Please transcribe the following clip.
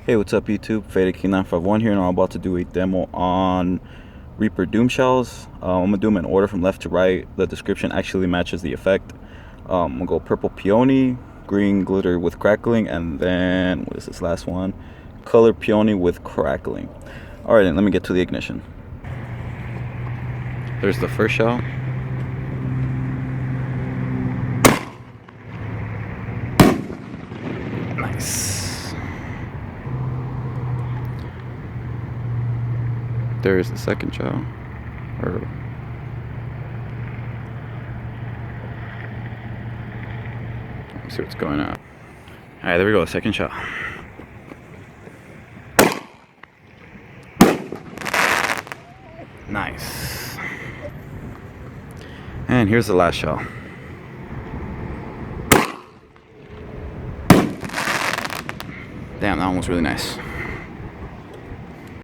Hey, what's up YouTube? FadeK951 here, and I'm about to do a demo on Reaper Doom shells. I'm gonna do them in order from left to right. The description actually matches the effect. I'm gonna go purple peony, green glitter with crackling, and then what is this last one? Color peony with crackling. Alright, then let me get to the ignition. There's the first shell. Nice. There's the second shell. Let me see what's going on. Alright, there we go, second shell. Nice. And here's the last shell. Damn, that one was really nice.